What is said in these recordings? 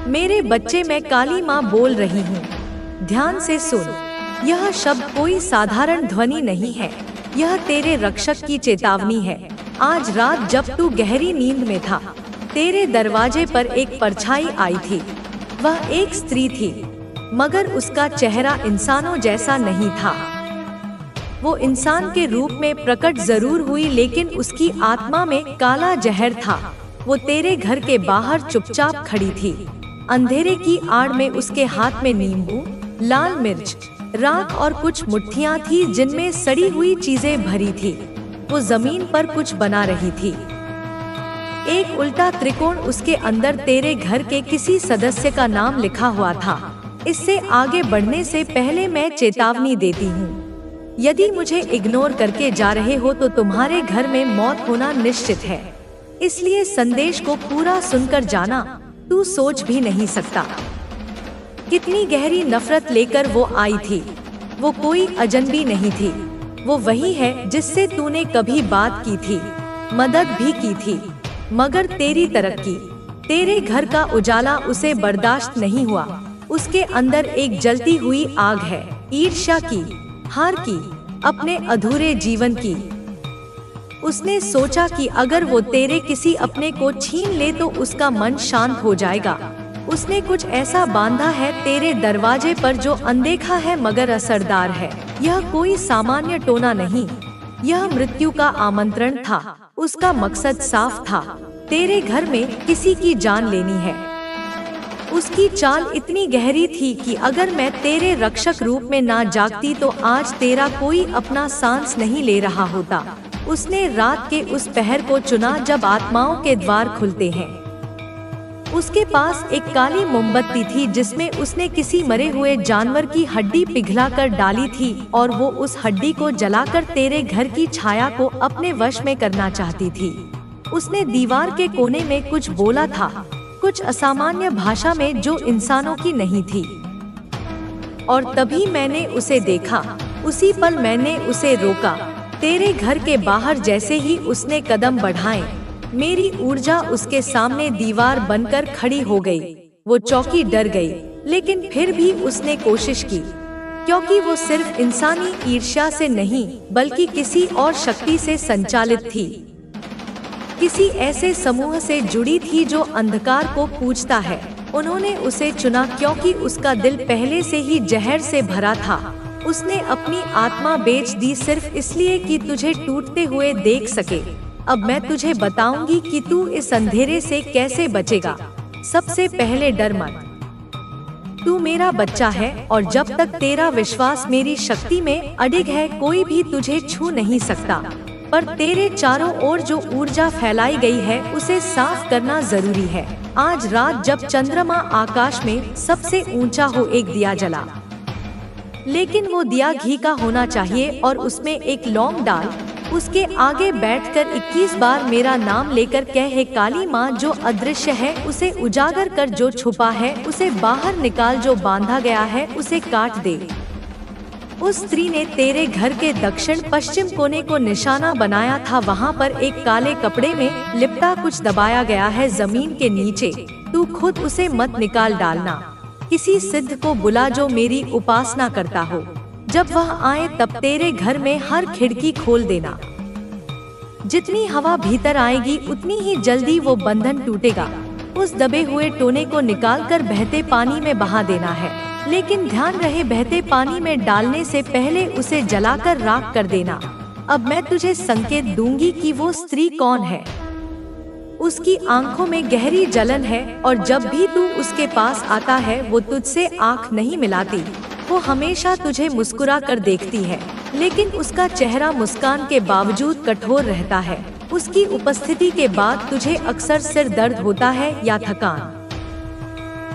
मेरे बच्चे, मैं काली माँ बोल रही हूँ। ध्यान से सुन, यह शब्द कोई साधारण ध्वनि नहीं है, यह तेरे रक्षक की चेतावनी है। आज रात जब तू गहरी नींद में था, तेरे दरवाजे पर एक परछाई आई थी। वह एक स्त्री थी, मगर उसका चेहरा इंसानों जैसा नहीं था। वो इंसान के रूप में प्रकट जरूर हुई, लेकिन उसकी आत्मा में काला जहर था। वो तेरे घर के बाहर चुपचाप खड़ी थी। अंधेरे की आड़ में उसके हाथ में नींबू, लाल मिर्च, राख और कुछ मुट्ठियां थी जिनमें सड़ी हुई चीजें भरी थी। वो जमीन पर कुछ बना रही थी। एक उल्टा त्रिकोण, उसके अंदर तेरे घर के किसी सदस्य का नाम लिखा हुआ था। इससे आगे बढ़ने से पहले मैं चेतावनी देती हूँ, यदि मुझे इग्नोर करके जा रहे हो तो तुम्हारे घर में मौत होना निश्चित है। इसलिए संदेश को पूरा सुनकर जाना। तू सोच भी नहीं सकता कितनी गहरी नफरत लेकर वो आई थी। वो कोई अजनबी नहीं थी, वो वही है जिससे तूने कभी बात की थी, मदद भी की थी, मगर तेरी तरक्की, तेरे घर का उजाला उसे बर्दाश्त नहीं हुआ। उसके अंदर एक जलती हुई आग है, ईर्ष्या की, हार की, अपने अधूरे जीवन की। उसने सोचा कि अगर वो तेरे किसी अपने को छीन ले तो उसका मन शांत हो जाएगा। उसने कुछ ऐसा बांधा है तेरे दरवाजे पर जो अनदेखा है मगर असरदार है। यह कोई सामान्य टोना नहीं, यह मृत्यु का आमंत्रण था। उसका मकसद साफ था, तेरे घर में किसी की जान लेनी है। उसकी चाल इतनी गहरी थी कि अगर मैं तेरे रक्षक रूप में ना जागती तो आज तेरा कोई अपना सांस नहीं ले रहा होता। उसने रात के उस पहर को चुना जब आत्माओं के द्वार खुलते हैं। उसके पास एक काली मोमबत्ती थी जिसमें उसने किसी मरे हुए जानवर की हड्डी पिघलाकर डाली थी और वो उस हड्डी को जलाकर तेरे घर की छाया को अपने वश में करना चाहती थी। उसने दीवार के कोने में कुछ बोला था, कुछ असामान्य भाषा में जो इंसानों की नहीं थी। और तभी मैंने उसे देखा। उसी पल मैंने उसे रोका। तेरे घर के बाहर जैसे ही उसने कदम बढ़ाए, मेरी ऊर्जा उसके सामने दीवार बनकर खड़ी हो गई। वो चौंकी, डर गई, लेकिन फिर भी उसने कोशिश की, क्योंकि वो सिर्फ इंसानी ईर्ष्या से नहीं बल्कि किसी और शक्ति से संचालित थी। किसी ऐसे समूह से जुड़ी थी जो अंधकार को पूजता है। उन्होंने उसे चुना क्योंकि उसका दिल पहले से ही जहर से भरा था। उसने अपनी आत्मा बेच दी सिर्फ इसलिए कि तुझे टूटते हुए देख सके। अब मैं तुझे बताऊंगी कि तू इस अंधेरे से कैसे बचेगा। सबसे पहले डर मत। तू मेरा बच्चा है और जब तक तेरा विश्वास मेरी शक्ति में अडिग है कोई भी तुझे छू नहीं सकता। पर तेरे चारों ओर जो ऊर्जा फैलाई गई है उसे साफ करना जरूरी है। आज रात जब चंद्रमा आकाश में सबसे ऊंचा हो, एक दिया जला, लेकिन वो दिया घी का होना चाहिए और उसमें एक लौंग डाल। उसके आगे बैठकर 21 बार मेरा नाम लेकर कह, हे काली माँ जो अदृश्य है उसे उजागर कर, जो छुपा है उसे बाहर निकाल, जो बांधा गया है उसे काट दे। उस स्त्री ने तेरे घर के दक्षिण पश्चिम कोने को निशाना बनाया था। वहाँ पर एक काले कपड़े में लिपटा कुछ दबाया गया है जमीन के नीचे। तू खुद उसे मत निकाल डालना। किसी सिद्ध को बुला जो मेरी उपासना करता हो। जब वह आए तब तेरे घर में हर खिड़की खोल देना। जितनी हवा भीतर आएगी उतनी ही जल्दी वो बंधन टूटेगा। उस दबे हुए टोने को निकालकर बहते पानी में बहा देना है, लेकिन ध्यान रहे बहते पानी में डालने से पहले उसे जलाकर राख कर देना। अब मैं तुझे संकेत दूंगी कि वो स्त्री कौन है। उसकी आंखों में गहरी जलन है और जब भी तू उसके पास आता है वो तुझसे आंख नहीं मिलाती। वो हमेशा तुझे मुस्कुरा कर देखती है, लेकिन उसका चेहरा मुस्कान के बावजूद कठोर रहता है। उसकी उपस्थिति के बाद तुझे अक्सर सिर दर्द होता है या थकान।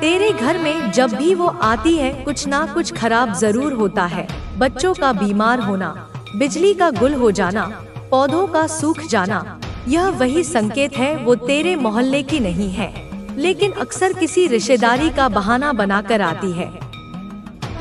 तेरे घर में जब भी वो आती है कुछ ना कुछ खराब जरूर होता है। बच्चों का बीमार होना, बिजली का गुल हो जाना, पौधों का सूख जाना, यह वही संकेत है। वो तेरे मोहल्ले की नहीं है, लेकिन अक्सर किसी रिश्तेदारी का बहाना बनाकर आती है।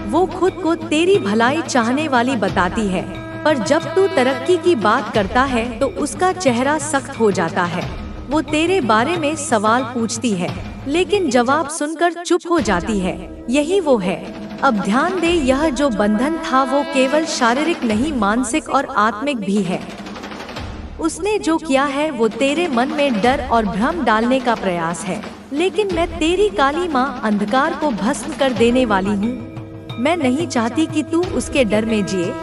वो खुद को तेरी भलाई चाहने वाली बताती है, पर जब तू तरक्की की बात करता है तो उसका चेहरा सख्त हो जाता है। वो तेरे बारे में सवाल पूछती है, लेकिन जवाब सुनकर चुप हो जाती है। यही वो है। अब ध्यान दे, यह जो बंधन था वो केवल शारीरिक नहीं, मानसिक और आत्मिक भी है। उसने जो किया है वो तेरे मन में डर और भ्रम डालने का प्रयास है। लेकिन मैं तेरी काली माँ अंधकार को भस्म कर देने वाली हूँ। मैं नहीं चाहती कि तू उसके डर में जिए,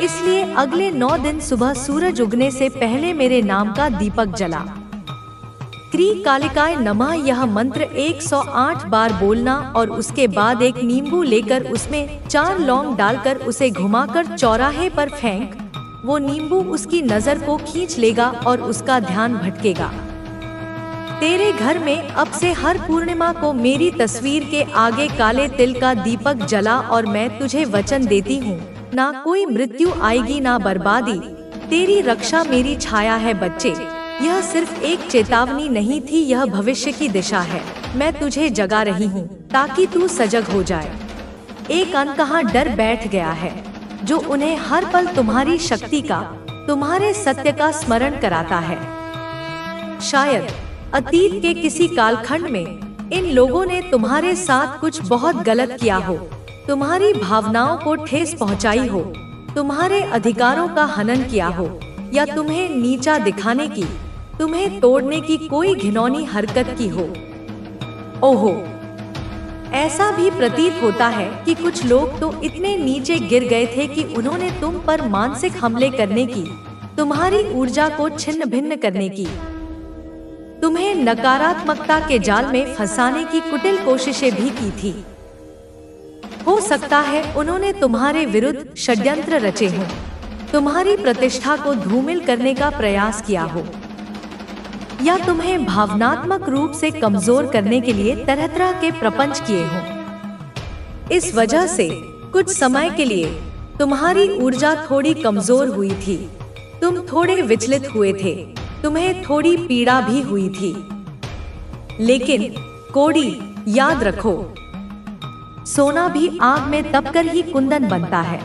इसलिए अगले 9 दिन सुबह सूरज उगने से पहले मेरे नाम का दीपक जला। क्री कालिकाय नमः यह मंत्र 108 बार बोलना और उसके बाद एक नींबू लेकर उसमें 4 लौंग डालकर उसे घुमाकर चौराहे पर फेंक। वो नींबू उसकी नजर को खींच लेगा और उसका ध्यान भटकेगा। तेरे घर में अब से हर पूर्णिमा को मेरी तस्वीर के आगे काले तिल का दीपक जला और मैं तुझे वचन देती हूँ, ना कोई मृत्यु आएगी ना बर्बादी। तेरी रक्षा मेरी छाया है बच्चे। यह सिर्फ एक चेतावनी नहीं थी, यह भविष्य की दिशा है। मैं तुझे जगा रही हूँ ताकि तू सजग हो जाए। एक अनकहा डर बैठ गया है जो उन्हें हर पल तुम्हारी शक्ति का, तुम्हारे सत्य का स्मरण कराता है। शायद अतीत के किसी कालखंड में इन लोगों ने तुम्हारे साथ कुछ बहुत गलत किया हो, तुम्हारी भावनाओं को ठेस पहुंचाई हो, तुम्हारे अधिकारों का हनन किया हो, या तुम्हें नीचा दिखाने की, तुम्हें तोड़ने की कोई घिनौनी हरकत की हो। ओहो, ऐसा भी प्रतीत होता है कि कुछ लोग तो इतने नीचे गिर गए थे कि उन्होंने तुम पर मानसिक हमले करने की, तुम्हारी ऊर्जा को छिन्न भिन्न करने की, तुम्हें नकारात्मकता के जाल में फंसाने की कुटिल कोशिशें भी की थी। हो सकता है उन्होंने तुम्हारे विरुद्ध षड्यंत्र रचे हों, तुम्हारी प्रतिष्ठा को धूमिल करने का प्रयास किया हो, या तुम्हें भावनात्मक रूप से कमजोर करने के लिए तरह तरह के प्रपंच किए हों। इस वजह से कुछ समय के लिए तुम्हारी ऊर्जा थोड़ी कमजोर हुई थी, तुम थोड़े विचलित हुए थे, तुम्हें थोड़ी पीड़ा भी हुई थी। लेकिन कोड़ी, याद रखो, सोना भी आग में तपकर ही कुंदन बनता है।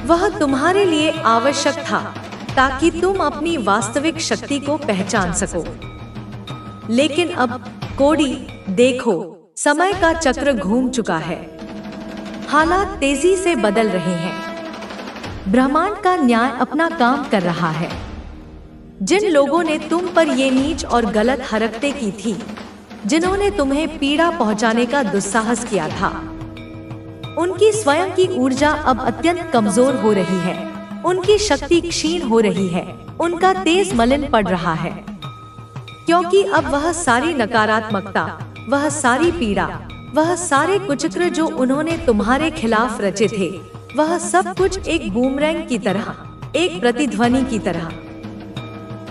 वह तुम्हारे लिए आवश्यक था ताकि तुम अपनी वास्तविक शक्ति को पहचान सको। लेकिन अब कोड़ी, देखो, समय का चक्र घूम चुका है। हालात तेजी से बदल रहे हैं। ब्रह्मांड का न्याय अपना काम कर रहा है। जिन लोगों ने तुम पर ये नीच और गलत हरकतें की थी, जिन्होंने तुम्हें पीड़ा पहुंचाने का दुस्साहस किया था, उनकी स्वयं की ऊर्जा अब अत्यंत कमजोर हो रही है, उनकी शक्ति क्षीण हो रही है, उनका तेज मलिन पड़ रहा है। क्योंकि अब वह सारी नकारात्मकता, वह सारी पीड़ा, वह सारे कुचित्र जो उन्होंने तुम्हारे खिलाफ रचे थे, वह सब कुछ एक बूमरैंग की तरह, एक प्रतिध्वनि की तरह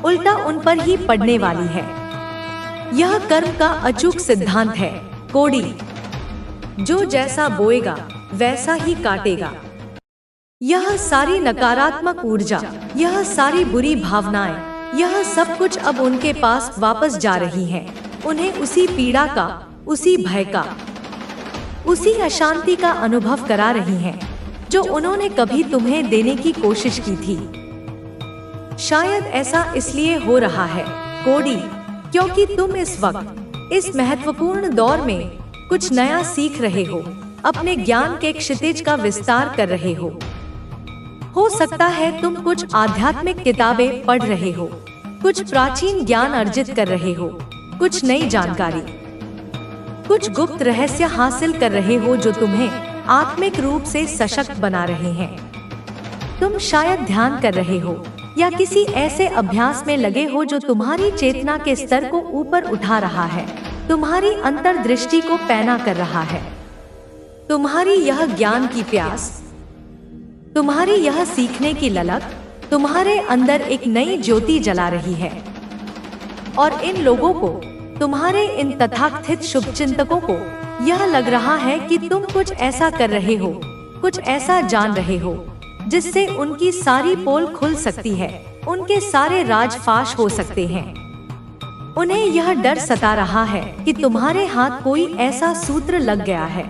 उल्टा उन पर ही पड़ने वाली है। यह कर्म का अचूक सिद्धांत है कोड़ी। जो जैसा बोएगा वैसा ही काटेगा। यह सारी नकारात्मक ऊर्जा, यह सारी बुरी भावनाएं, यह सब कुछ अब उनके पास वापस जा रही है। उन्हें उसी पीड़ा का, उसी भय का, उसी अशांति का अनुभव करा रही हैं, जो उन्होंने कभी तुम्हें देने की कोशिश की थी। शायद ऐसा इसलिए हो रहा है कोड़ी, क्योंकि तुम इस वक्त, इस महत्वपूर्ण दौर में कुछ नया सीख रहे हो, अपने ज्ञान के क्षितिज का विस्तार कर रहे हो। सकता है तुम कुछ आध्यात्मिक किताबें पढ़ रहे हो, कुछ प्राचीन ज्ञान अर्जित कर रहे हो, कुछ नई जानकारी, कुछ गुप्त रहस्य हासिल कर रहे हो जो तुम्हें आत्मिक रूप से सशक्त बना रहे हैं। तुम शायद ध्यान कर रहे हो या किसी ऐसे अभ्यास में लगे हो जो तुम्हारी चेतना के स्तर को ऊपर उठा रहा है, तुम्हारी अंतर्दृष्टि को पैना कर रहा है। तुम्हारी यह ज्ञान की प्यास, तुम्हारी यह सीखने की ललक तुम्हारे अंदर एक नई ज्योति जला रही है। और इन लोगों को, तुम्हारे इन तथाकथित शुभचिंतकों को यह लग रहा है कि तुम कुछ ऐसा कर रहे हो, कुछ ऐसा जान रहे हो जिससे उनकी सारी पोल खुल सकती है, उनके सारे राज फाश हो सकते हैं। उन्हें यह डर सता रहा है कि तुम्हारे हाथ कोई ऐसा सूत्र लग गया है,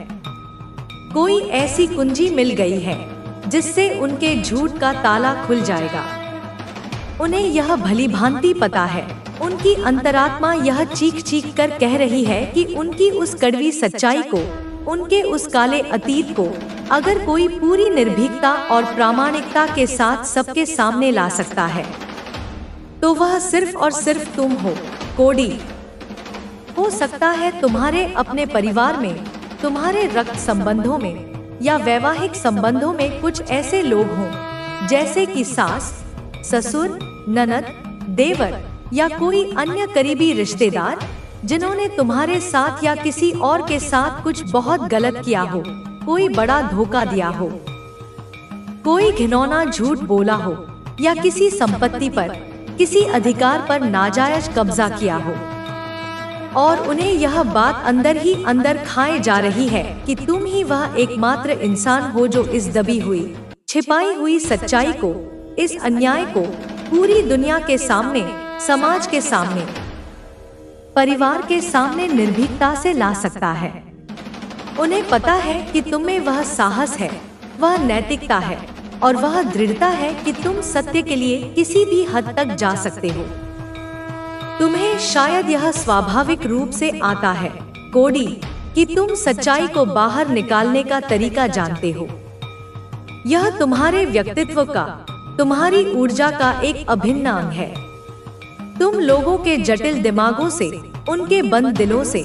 कोई ऐसी कुंजी मिल गई है जिससे उनके झूठ का ताला खुल जाएगा। उन्हें यह भली भांति पता है, उनकी अंतरात्मा यह चीख चीख कर कह रही है कि उनकी उस कड़वी सच्चाई को, उनके उस काले अतीत को अगर कोई पूरी निर्भीकता और प्रामाणिकता के साथ सबके सामने ला सकता है, तो वह सिर्फ और सिर्फ तुम हो, कोडी। हो सकता है तुम्हारे अपने परिवार में, तुम्हारे रक्त संबंधों में या वैवाहिक संबंधों में कुछ ऐसे लोग हों, जैसे कि सास, ससुर, ननद, देवर या कोई अन्य करीबी रिश्तेदार, जिन्होंने तुम्हारे साथ या किसी और के साथ कुछ बहुत गलत किया हो, कोई बड़ा धोखा दिया हो, कोई घिनौना झूठ बोला हो या किसी संपत्ति पर, किसी अधिकार पर नाजायज कब्जा किया हो, और उन्हें यह बात अंदर ही अंदर खाए जा रही है कि तुम ही वह एकमात्र इंसान हो जो इस दबी हुई, छिपाई हुई सच्चाई को, इस अन्याय को पूरी दुनिया के सामने, समाज के सामने, परिवार के सामने निर्भीकता से ला सकता है। उन्हें पता है कि तुम में वह साहस है, वह नैतिकता है और वह दृढ़ता है कि तुम सत्य के लिए किसी भी हद तक जा सकते हो। तुम्हें शायद यह स्वाभाविक रूप से आता है, कोडी, कि तुम सच्चाई को बाहर निकालने का तरीका जानते हो। यह तुम्हारे व्यक्तित्व का, तुम्हारी ऊर्जा का एक अभिन्न अंग है। तुम लोगों के जटिल दिमागों से, उनके बंद दिलों से,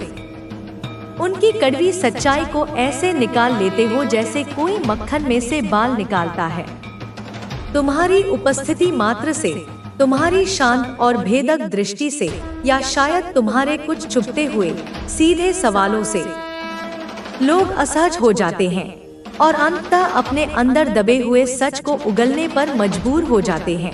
उनकी कड़वी सच्चाई को ऐसे निकाल लेते हो जैसे कोई मक्खन में से बाल निकालता है। तुम्हारी उपस्थिति मात्र से, तुम्हारी शांत और भेदक दृष्टि से, या शायद तुम्हारे कुछ छुपते हुए सीधे सवालों से लोग असहज हो जाते हैं और अंततः अपने अंदर दबे हुए सच को उगलने पर मजबूर हो जाते हैं।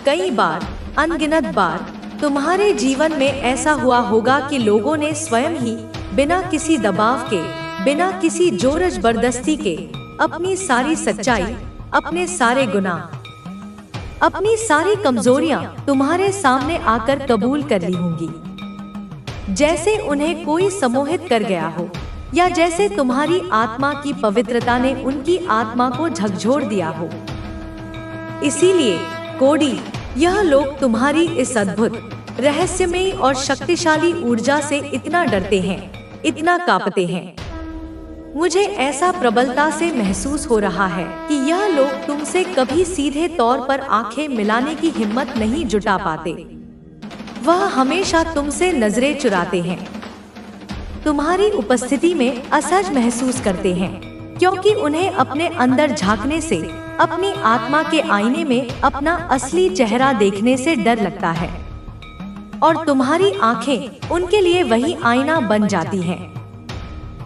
कई बार, अनगिनत बार तुम्हारे जीवन में ऐसा हुआ होगा कि लोगों ने स्वयं ही बिना किसी दबाव के, बिना किसी जोर जबरदस्ती के अपनी सारी सच्चाई, अपने सारे गुनाह, अपनी सारी कमजोरियां तुम्हारे सामने आकर कबूल कर ली होंगी। जैसे उन्हें कोई सम्मोहित कर गया हो, या जैसे तुम्हारी आत्मा की पवित्रता ने उनकी आत्मा को झकझोर दिया हो। इसीलिए कोडी, यह लोग तुम्हारी इस अद्भुत, रहस्यमयी और शक्तिशाली ऊर्जा से इतना डरते हैं, इतना कांपते हैं। मुझे ऐसा प्रबलता से महसूस हो रहा है कि यह लोग तुमसे कभी सीधे तौर पर आंखें मिलाने की हिम्मत नहीं जुटा पाते। वह हमेशा तुमसे नजरें चुराते हैं, तुम्हारी उपस्थिति में असहज महसूस करते हैं, क्योंकि उन्हें अपने अंदर झांकने से, अपनी आत्मा के आईने में अपना असली चेहरा देखने से डर लगता है। और तुम्हारी आंखें उनके लिए वही आईना बन जाती हैं।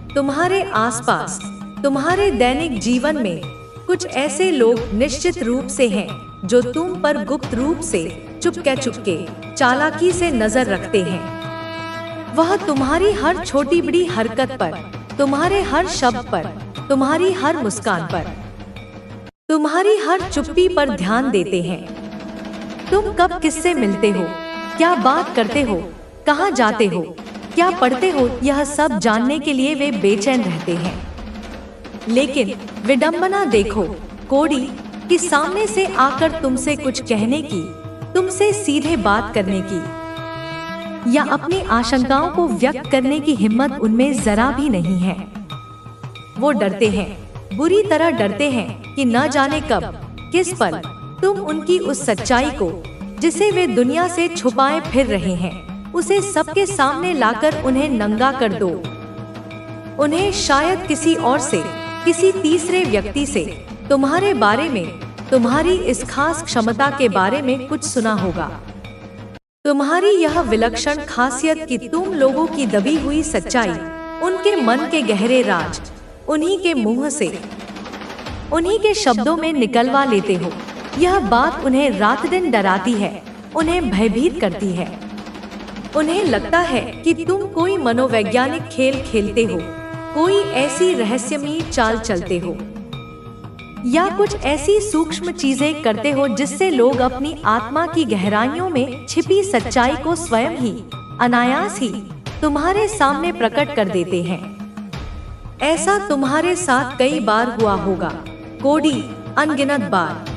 तुम्हारे आसपास, तुम्हारे दैनिक जीवन में कुछ ऐसे लोग निश्चित रूप से हैं जो तुम पर गुप्त रूप से, चुपके चुपके, चालाकी से नजर रखते हैं। वह तुम्हारी हर छोटी बड़ी हरकत पर, तुम्हारे हर शब्द पर, तुम्हारी हर मुस्कान पर, तुम्हारी हर चुप्पी पर ध्यान देते हैं। तुम कब किससे मिलते हो, क्या बात करते हो, कहाँ जाते हो, क्या पढ़ते हो, यह सब जानने के लिए वे बेचैन रहते हैं। लेकिन विडंबना देखो, कोडी, कि सामने से आकर तुमसे कुछ कहने की, तुमसे सीधे बात करने की या अपनी आशंकाओं को व्यक्त करने की हिम्मत उनमें जरा भी नहीं है। वो डरते हैं, बुरी तरह डरते हैं कि न जाने कब, किस पल तुम उनकी उस सच्चाई को, जिसे वे दुनिया से छुपाए फिर रहे हैं, उसे सबके सामने लाकर उन्हें नंगा कर दो। उन्हें शायद किसी और से, किसी तीसरे व्यक्ति से तुम्हारे बारे में, तुम्हारी इस खास क्षमता के बारे में कुछ सुना होगा। तुम्हारी यह विलक्षण खासियत कि तुम लोगों की दबी हुई सच्चाई, उनके मन के गहरे राज, उन्हीं के मुंह से, उन्हीं के शब्दों में निकलवा लेते हो। यह बात उन्हें रात दिन डराती है, उन्हें भयभीत करती है। उन्हें लगता है कि तुम कोई मनोवैज्ञानिक खेल खेलते हो, कोई ऐसी रहस्यमयी चाल चलते हो, या कुछ ऐसी सूक्ष्म चीजें करते हो जिससे लोग अपनी आत्मा की गहराइयों में छिपी सच्चाई को स्वयं ही, अनायास ही तुम्हारे सामने प्रकट कर देते हैं। ऐसा तुम्हारे साथ कई बार हुआ होगा, कोडी, अनगिनत बार।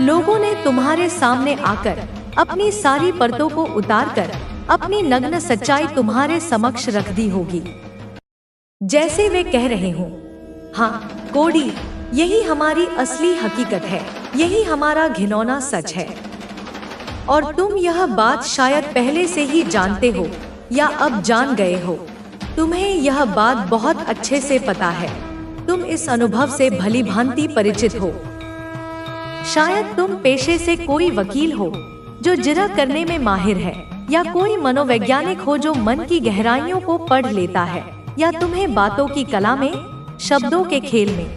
लोगों ने तुम्हारे सामने आकर अपनी सारी परतों को उतारकर अपनी नग्न सच्चाई तुम्हारे समक्ष रख दी होगी। जैसे वे कह रहे हों, हाँ कोडी, यही हमारी असली हकीकत है, यही हमारा घिनौना सच है। और तुम यह बात शायद पहले से ही जानते हो या अब जान गए हो। तुम्हें यह बात बहुत अच्छे से पता है, तुम इस अनुभव से भली भांति परिचित हो। शायद तुम पेशे से कोई वकील हो जो जिरह करने में माहिर है, या कोई मनोवैज्ञानिक हो जो मन की गहराइयों को पढ़ लेता है, या तुम्हें बातों की कला में, शब्दों के खेल में,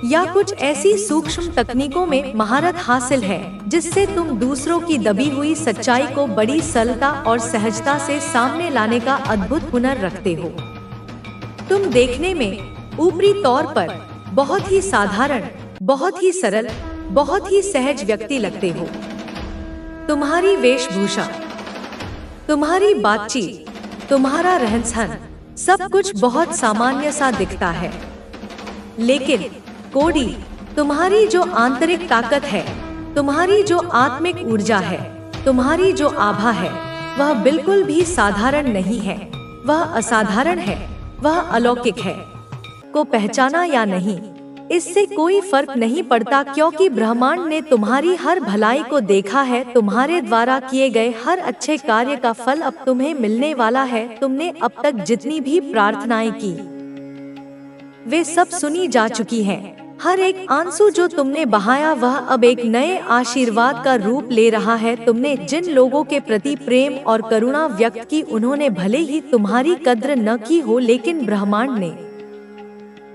या कुछ ऐसी सूक्ष्म तकनीकों में महारत हासिल है जिससे तुम दूसरों की दबी हुई सच्चाई को बड़ी सरलता और सहजता से सामने लाने का अद्भुत हुनर रखते हो। तुम देखने में ऊपरी तौर पर बहुत ही साधारण, बहुत ही सरल, बहुत ही सहज व्यक्ति लगते हो। तुम्हारी वेशभूषा, तुम्हारी बातचीत, तुम्हारा रहन-सहन, सब कुछ बहुत सामान्य सा दिखता है। लेकिन कोडी, तुम्हारी जो आंतरिक ताकत है, तुम्हारी जो आत्मिक ऊर्जा है, तुम्हारी जो आभा है, वह बिल्कुल भी साधारण नहीं है, वह असाधारण है, वह अलौकिक है। को पहचाना या नहीं, इससे कोई फर्क नहीं पड़ता, क्योंकि ब्रह्मांड ने तुम्हारी हर भलाई को देखा है। तुम्हारे द्वारा किए गए हर अच्छे कार्य का फल अब तुम्हें मिलने वाला है। तुमने अब तक जितनी भी प्रार्थनाएं की, वे सब सुनी जा चुकी हैं। हर एक आंसू जो तुमने बहाया वह अब एक नए आशीर्वाद का रूप ले रहा है। तुमने जिन लोगों के प्रति प्रेम और करुणा व्यक्त की, उन्होंने भले ही तुम्हारी कद्र न की हो, लेकिन ब्रह्मांड ने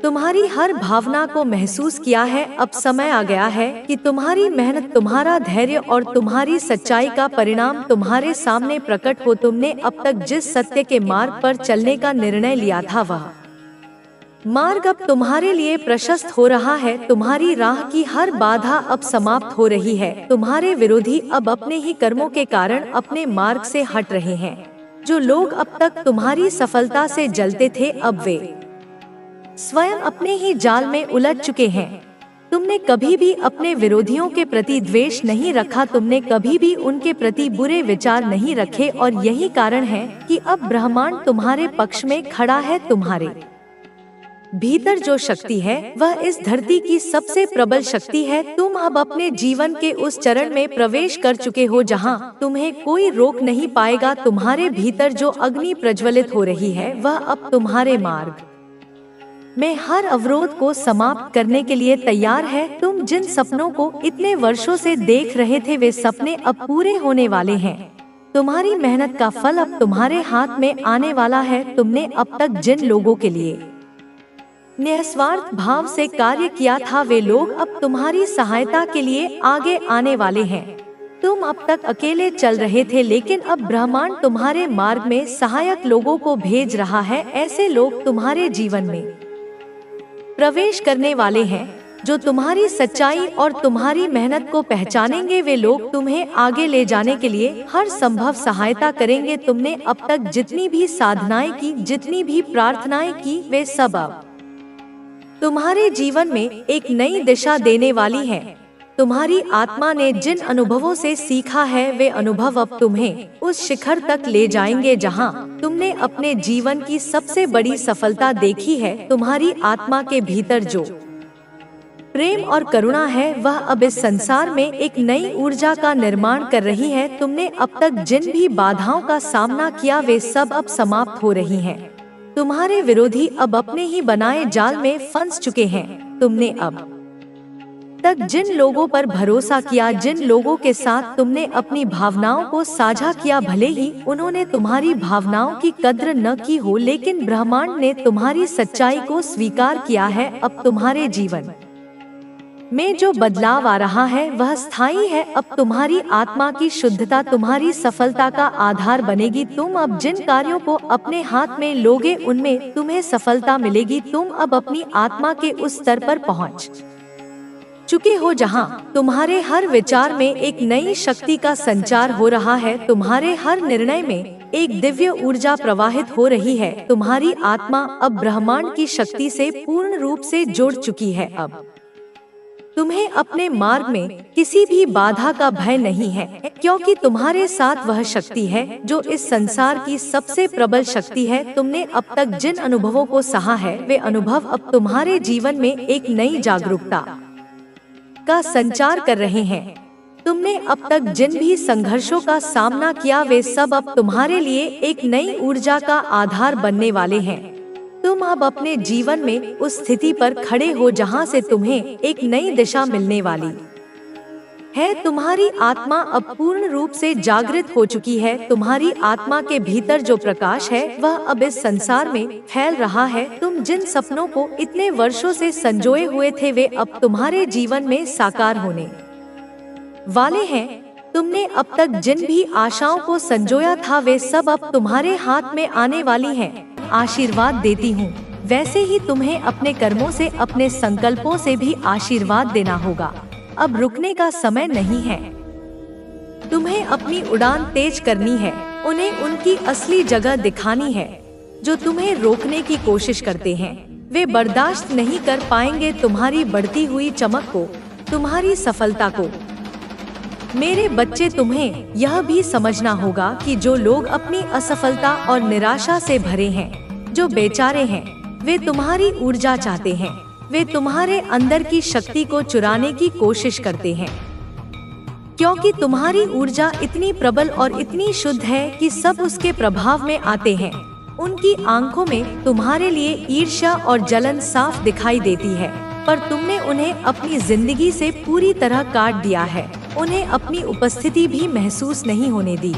तुम्हारी हर भावना को महसूस किया है। अब समय आ गया है कि तुम्हारी मेहनत, तुम्हारा धैर्य और तुम्हारी सच्चाई का परिणाम तुम्हारे सामने प्रकट हो। तुमने अब तक जिस सत्य के मार्ग पर चलने का निर्णय लिया था, वह मार्ग अब तुम्हारे लिए प्रशस्त हो रहा है। तुम्हारी राह की हर बाधा अब समाप्त हो रही है। तुम्हारे विरोधी अब अपने ही कर्मों के कारण अपने मार्ग से हट रहे हैं। जो लोग अब तक तुम्हारी सफलता से जलते थे, अब वे स्वयं अपने ही जाल में उलझ चुके हैं। तुमने कभी भी अपने विरोधियों के प्रति द्वेष नहीं रखा, तुमने कभी भी उनके प्रति बुरे विचार नहीं रखे, और यही कारण है कि अब ब्रह्मांड तुम्हारे पक्ष में खड़ा है। तुम्हारे भीतर जो शक्ति है वह इस धरती की सबसे प्रबल शक्ति है। तुम अब अपने जीवन के उस चरण में प्रवेश कर चुके हो जहां तुम्हें कोई रोक नहीं पाएगा। तुम्हारे भीतर जो अग्नि प्रज्वलित हो रही है वह अब तुम्हारे मार्ग में हर अवरोध को समाप्त करने के लिए तैयार है। तुम जिन सपनों को इतने वर्षों से देख रहे थे, वे सपने अब पूरे होने वाले हैं। तुम्हारी मेहनत का फल अब तुम्हारे हाथ में आने वाला है। तुमने अब तक जिन लोगों के लिए निस्वार्थ भाव से कार्य किया था, वे लोग अब तुम्हारी सहायता के लिए आगे आने वाले हैं। तुम अब तक अकेले चल रहे थे, लेकिन अब ब्रह्मांड तुम्हारे मार्ग में सहायक लोगों को भेज रहा है। ऐसे लोग तुम्हारे जीवन में प्रवेश करने वाले हैं जो तुम्हारी सच्चाई और तुम्हारी मेहनत को पहचानेंगे। वे लोग तुम्हें आगे ले जाने के लिए हर संभव सहायता करेंगे। तुमने अब तक जितनी भी साधनाएं की, जितनी भी प्रार्थनाएं की, वे सब अब तुम्हारे जीवन में एक नई दिशा देने वाली है। तुम्हारी आत्मा ने जिन अनुभवों से सीखा है, वे अनुभव अब तुम्हें उस शिखर तक ले जाएंगे जहां तुमने अपने जीवन की सबसे बड़ी सफलता देखी है। तुम्हारी आत्मा के भीतर जो प्रेम और करुणा है, वह अब इस संसार में एक नई ऊर्जा का निर्माण कर रही है। तुमने अब तक जिन भी बाधाओं का सामना किया, वे सब अब समाप्त हो रही हैं। तुम्हारे विरोधी अब अपने ही बनाए जाल में फंस चुके हैं। तुमने अब तक जिन लोगों पर भरोसा किया, जिन लोगों के साथ तुमने अपनी भावनाओं को साझा किया, भले ही उन्होंने तुम्हारी भावनाओं की कद्र न की हो, लेकिन ब्रह्मांड ने तुम्हारी सच्चाई को स्वीकार किया है। अब तुम्हारे जीवन में जो बदलाव आ रहा है वह स्थायी है। अब तुम्हारी आत्मा की शुद्धता तुम्हारी सफलता का आधार बनेगी। तुम अब जिन कार्यों को अपने हाथ में लोगे, उनमें तुम्हें सफलता मिलेगी। तुम अब अपनी आत्मा के उस स्तर पर पहुंच चुके हो जहां तुम्हारे हर विचार में एक नई शक्ति का संचार हो रहा है। तुम्हारे हर निर्णय में एक दिव्य ऊर्जा प्रवाहित हो रही है। तुम्हारी आत्मा अब ब्रह्मांड की शक्ति से पूर्ण रूप से जुड़ चुकी है। अब तुम्हें अपने मार्ग में किसी भी बाधा का भय नहीं है, क्योंकि तुम्हारे साथ वह शक्ति है जो इस संसार की सबसे प्रबल शक्ति है। तुमने अब तक जिन अनुभवों को सहा है, वे अनुभव अब तुम्हारे जीवन में एक नई जागरूकता का संचार कर रहे हैं। तुमने अब तक जिन भी संघर्षों का सामना किया, वे सब अब तुम्हारे लिए एक नई ऊर्जा का आधार बनने वाले हैं। तुम अब अपने जीवन में उस स्थिति पर खड़े हो जहां से तुम्हें एक नई दिशा मिलने वाली है। तुम्हारी आत्मा अब पूर्ण रूप से जागृत हो चुकी है। तुम्हारी आत्मा के भीतर जो प्रकाश है, वह अब इस संसार में फैल रहा है। तुम जिन सपनों को इतने वर्षों से संजोए हुए थे, वे अब तुम्हारे जीवन में साकार होने वाले हैं। तुमने अब तक जिन भी आशाओं को संजोया था, वे सब अब तुम्हारे हाथ में आने वाली हैं। आशीर्वाद देती हूँ। वैसे ही तुम्हें अपने कर्मों से, अपने संकल्पों से भी आशीर्वाद देना होगा। अब रुकने का समय नहीं है। तुम्हें अपनी उड़ान तेज करनी है। उन्हें उनकी असली जगह दिखानी है। जो तुम्हें रोकने की कोशिश करते हैं, वे बर्दाश्त नहीं कर पाएंगे तुम्हारी बढ़ती हुई चमक को, तुम्हारी सफलता को। मेरे बच्चे, तुम्हें यह भी समझना होगा कि जो लोग अपनी असफलता और निराशा से भरे हैं, जो बेचारे हैं, वे तुम्हारी ऊर्जा चाहते हैं। वे तुम्हारे अंदर की शक्ति को चुराने की कोशिश करते हैं, क्योंकि तुम्हारी ऊर्जा इतनी प्रबल और इतनी शुद्ध है कि सब उसके प्रभाव में आते हैं। उनकी आंखों में तुम्हारे लिए ईर्ष्या और जलन साफ दिखाई देती है, पर तुमने उन्हें अपनी जिंदगी से पूरी तरह काट दिया है। उन्हें अपनी उपस्थिति भी महसूस नहीं होने दी।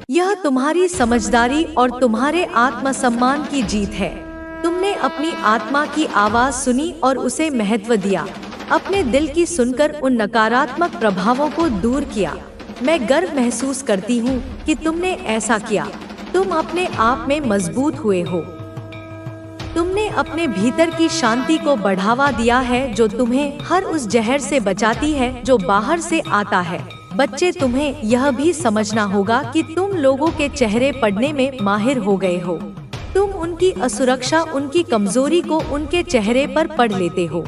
यह तुम्हारी समझदारी और तुम्हारे आत्मसम्मान की जीत है। तुमने अपनी आत्मा की आवाज सुनी और उसे महत्व दिया। अपने दिल की सुनकर उन नकारात्मक प्रभावों को दूर किया। मैं गर्व महसूस करती हूँ कि तुमने ऐसा किया। तुम अपने आप में मजबूत हुए हो। तुमने अपने भीतर की शांति को बढ़ावा दिया है, जो तुम्हें हर उस जहर से बचाती है जो बाहर से आता है। बच्चे, तुम्हें यह भी समझना होगा कि तुम लोगों के चेहरे पढ़ने में माहिर हो गए हो। तुम उनकी असुरक्षा, उनकी कमजोरी को उनके चेहरे पर पढ़ लेते हो।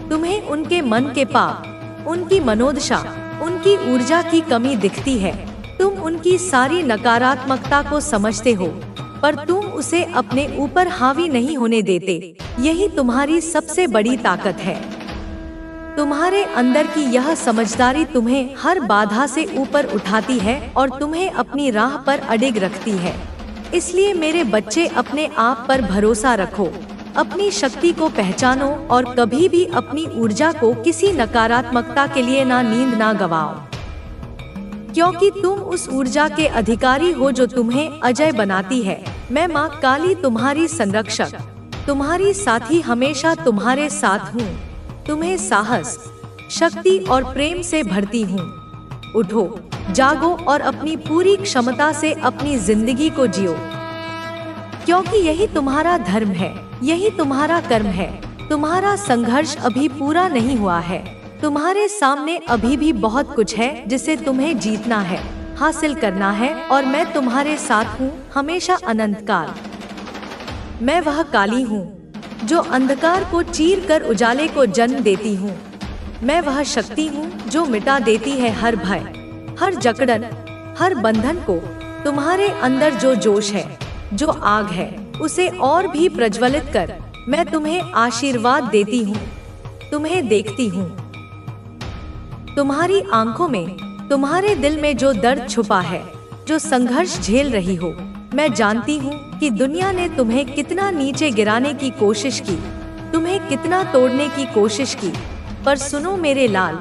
तुम्हें उनके मन के पाप, उनकी मनोदशा, उनकी ऊर्जा की कमी दिखती है। तुम उनकी सारी नकारात्मकता को समझते हो, पर तुम उसे अपने ऊपर हावी नहीं होने देते। यही तुम्हारी सबसे बड़ी ताकत है। तुम्हारे अंदर की यह समझदारी तुम्हें हर बाधा से ऊपर उठाती है और तुम्हें अपनी राह पर अडिग रखती है। इसलिए मेरे बच्चे, अपने आप पर भरोसा रखो, अपनी शक्ति को पहचानो और कभी भी अपनी ऊर्जा को किसी नकारात्मकता के लिए नींद ना गवाओ, क्योंकि तुम उस ऊर्जा के अधिकारी हो जो तुम्हें अजय बनाती है। मैं माँ काली तुम्हारी संरक्षक, तुम्हारी साथी, हमेशा तुम्हारे साथ हूँ। तुम्हें साहस, शक्ति और प्रेम से भरती हूँ। उठो, जागो और अपनी पूरी क्षमता से अपनी जिंदगी को जियो, क्योंकि यही तुम्हारा धर्म है, यही तुम्हारा कर्म है। तुम्हारा संघर्ष अभी पूरा नहीं हुआ है। तुम्हारे सामने अभी भी बहुत कुछ है जिसे तुम्हें जीतना है, हासिल करना है, और मैं तुम्हारे साथ हूँ हमेशा, अनंत काल। मैं वह काली हूँ जो अंधकार को चीर कर उजाले को जन्म देती हूँ। मैं वह शक्ति हूँ जो मिटा देती है हर भय, हर जकड़न, हर बंधन को। तुम्हारे अंदर जो जोश है, जो आग है, उसे और भी प्रज्वलित कर। मैं तुम्हें आशीर्वाद देती हूँ, तुम्हें देखती हूँ। तुम्हारी आंखों में, तुम्हारे दिल में जो दर्द छुपा है, जो संघर्ष झेल रही हो, मैं जानती हूँ कि दुनिया ने तुम्हें कितना नीचे गिराने की कोशिश की, तुम्हें कितना तोड़ने की कोशिश की, पर सुनो मेरे लाल,